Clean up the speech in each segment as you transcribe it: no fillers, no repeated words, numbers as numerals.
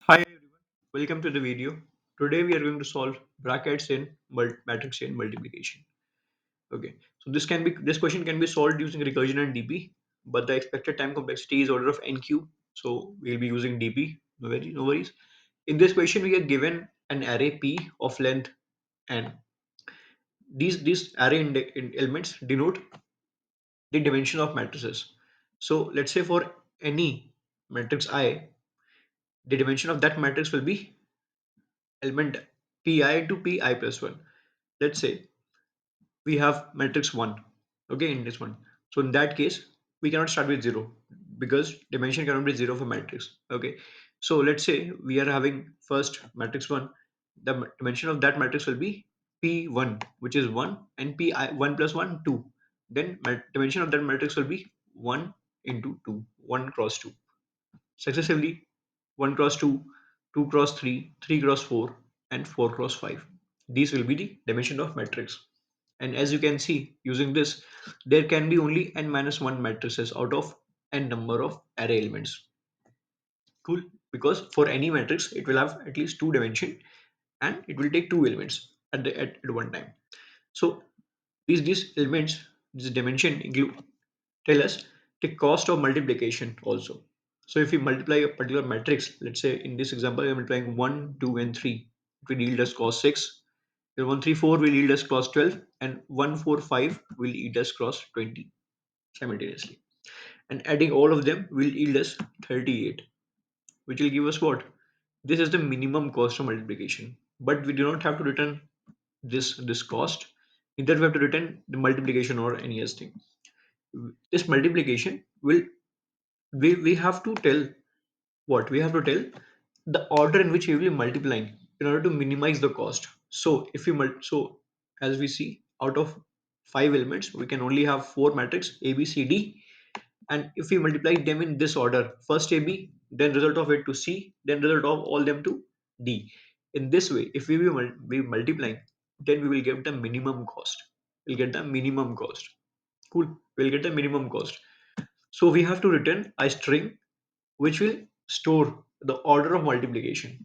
Hi everyone, welcome to the video. Today we are going to solve brackets in matrix chain multiplication. Okay, so this question can be solved using recursion and DP, but the expected time complexity is order of n cube, so we'll be using DP. No worries. In this question, we are given an array P of length n. These array elements denote the dimension of matrices. So let's say for any matrix I, the dimension of that matrix will be element pi to pi plus 1. Let's say we have matrix 1, okay, in this one. So in that case we cannot start with 0 because dimension cannot be 0 for matrix. Okay, so let's say we are having first matrix 1. The dimension of that matrix will be p1, which is 1, and pi 1 plus 1 2. Then dimension of that matrix will be 1 into 2, 1 cross 2 successively, 1 cross 2, 2 cross 3, 3 cross 4, and 4 cross 5. These will be the dimension of matrix. And as you can see, using this, there can be only n minus 1 matrices out of n number of array elements. Cool. Because for any matrix, it will have at least two dimension and it will take two elements at one time. So these elements, this dimension include tell us the cost of multiplication also. So if we multiply a particular matrix, let's say in this example, we are multiplying 1, 2, and 3, it will yield us cos 6. The 1, 3, 4 will yield us cos 12, and 1, 4, 5 will yield us cos 20 simultaneously. And adding all of them will yield us 38, which will give us what? This is the minimum cost of multiplication. But we do not have to return this cost. Neither we have to return the multiplication or any other thing. This multiplication will we have to tell what we have to tell the order in which we will be multiplying in order to minimize the cost. So if we so as we see, out of five elements we can only have four matrix a b c d, and if we multiply them in this order, first ab, then result of it to c, then result of all them to d. In this way, if we will be multiplying, then we will get the minimum cost. We'll get the minimum cost. Cool. We'll get the minimum cost. So we have to return a string which will store the order of multiplication,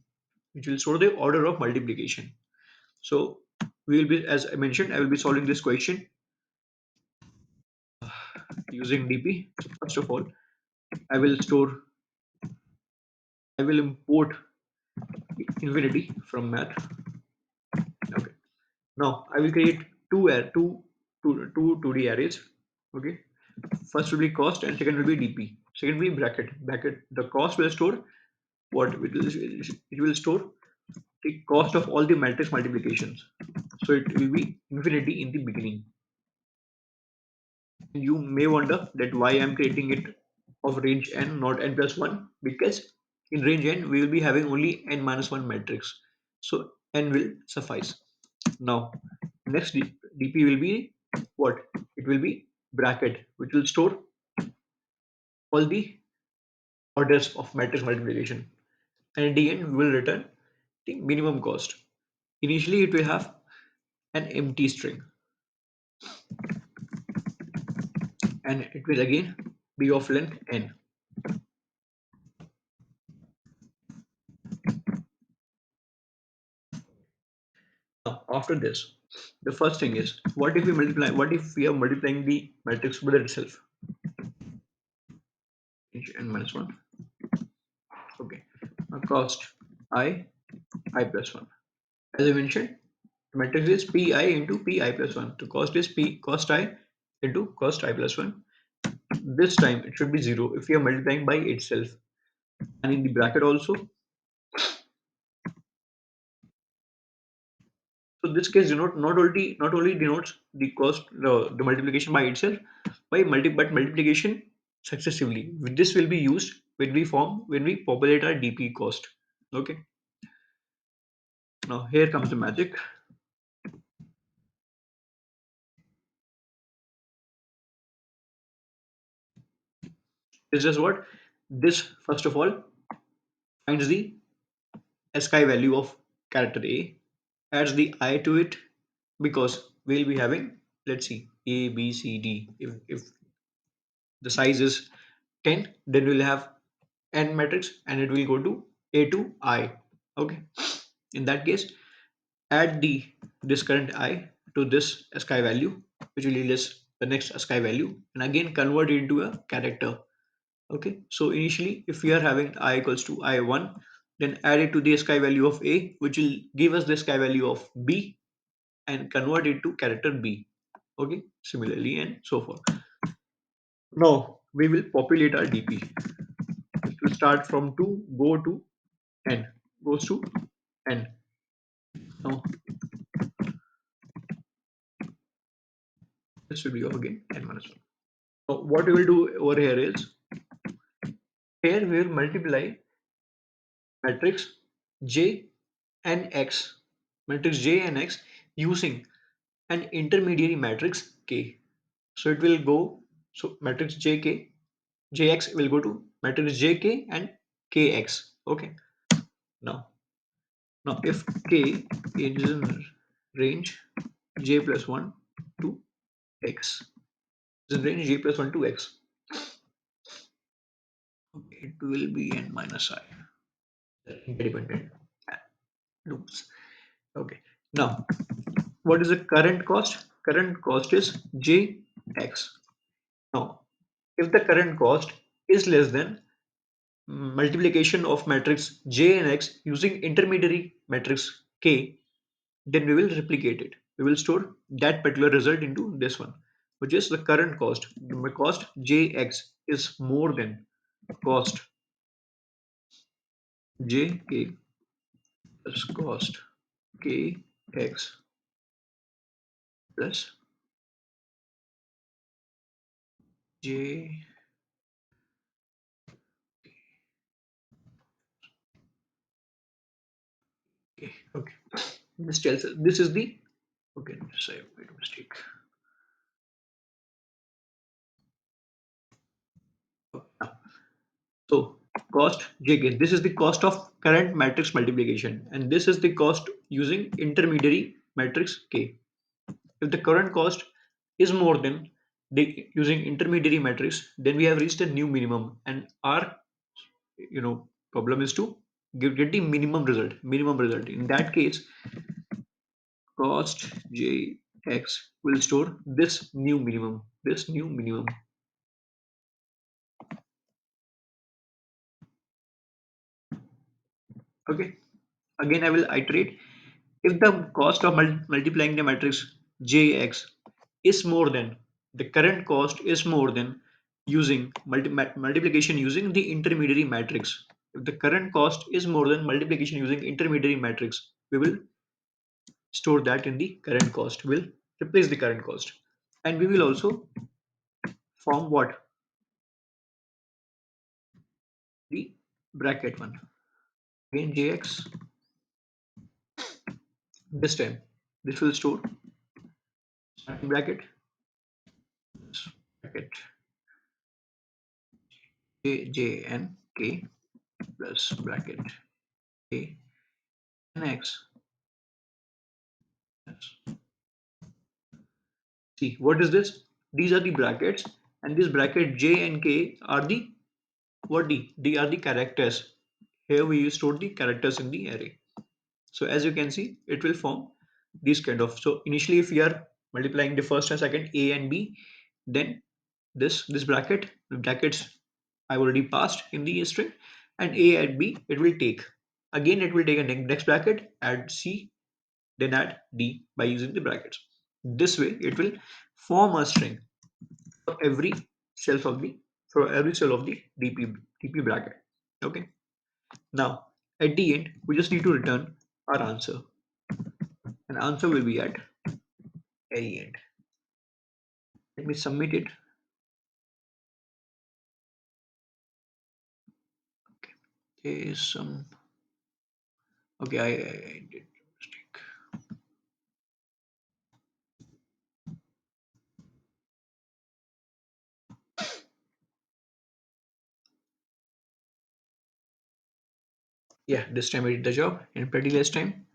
which will store the order of multiplication. So we will be, as I mentioned, I will be solving this question using DP. So first of all, I will store, I will import infinity from math. Okay. Now I will create two 2D arrays. Okay. First will be cost and second will be DP. Second will be bracket. The cost will store what it will store the cost of all the matrix multiplications. So it will be infinity in the beginning. And you may wonder that why I'm creating it of range n, not n plus 1, because in range n we will be having only n minus 1 matrix. So n will suffice. Now next DP will be what? It will be bracket, which will store all the orders of matrix multiplication. And in the end we will return the minimum cost. Initially it will have an empty string, and it will again be of length n. Now, after this, the first thing is, what if we multiply? What if we are multiplying the matrix with itself? N minus one. Okay. Now cost I plus one. As I mentioned, the matrix is pi into pi plus one. The cost is p cost I into cost I plus one. This time it should be zero if we are multiplying by itself. And in the bracket also, so this case denote not only denotes the cost, the multiplication by itself, but multiplication successively. This will be used when we populate our DP cost. Okay. Now here comes the magic. This is what this first of all finds the ASCII value of character A, adds the I to it, because we'll be having, let's see, A B C D. If the size is 10, then we'll have n matrix and it will go to A to I. Okay. In that case, add the this current I to this ASCII value, which will yield us the next ASCII value, and again convert it into a character. Okay. So initially, if we are having I equals to I1, then add it to the ASCII value of A, which will give us the ASCII value of B, and convert it to character B. Okay. Similarly, and so forth. Now we will populate our DP. It will start from 2, go to n, goes to n. Now this will be of again n minus 1. Now what we will do over here is, here we will multiply matrix J and X, matrix J and X using an intermediary matrix K. So it will go, so matrix JK, JX will go to matrix JK and KX. Okay. Now, now if K is in range J plus 1 to X, is in range J plus 1 to X, okay, it will be n minus I, independent loops. Okay. Now, what is the current cost? Current cost is Jx. Now, if the current cost is less than multiplication of matrix J and X using intermediary matrix K, then we will replicate it. We will store that particular result into this one, which is the current cost. The cost Jx is more than cost Jk plus cost Kx plus J. Okay. This tells us this is the, okay, sorry, I made a mistake. Now, so cost JK, this is the cost of current matrix multiplication, and this is the cost using intermediary matrix K. If the current cost is more than the using intermediary matrix, then we have reached a new minimum, and our problem is to get the minimum result. Minimum result. In that case, cost Jx will store this new minimum. This new minimum. Okay. Again, I will iterate. If the cost of multiplying the matrix Jx is more than the current cost is more than using multiplication using the intermediary matrix. If the current cost is more than multiplication using intermediary matrix, we will store that in the current cost. We'll replace the current cost, and we will also form what, the bracket one. Again Jx, this time this will store starting bracket, bracket J and K plus bracket K and X. Yes. See, what is this? These are the brackets, and this bracket J and K are the, what, D are the characters. Here we stored the characters in the array. So as you can see, it will form these kind of. So initially, if we are multiplying the first and second A and B, then this brackets I've already passed in the string, and A and B it will take. Again, it will take a next bracket, add C, then add D by using the brackets. This way, it will form a string for every cell of the, for every cell of the DP bracket. Okay. Now, at the end, we just need to return our answer. And answer will be at very end. Let me submit it. Okay. There is some. Okay, I did mistake. Yeah, this time I did the job in pretty less time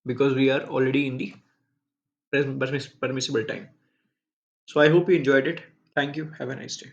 because we are already in the permissible time. So I hope you enjoyed it. Thank you. Have a nice day.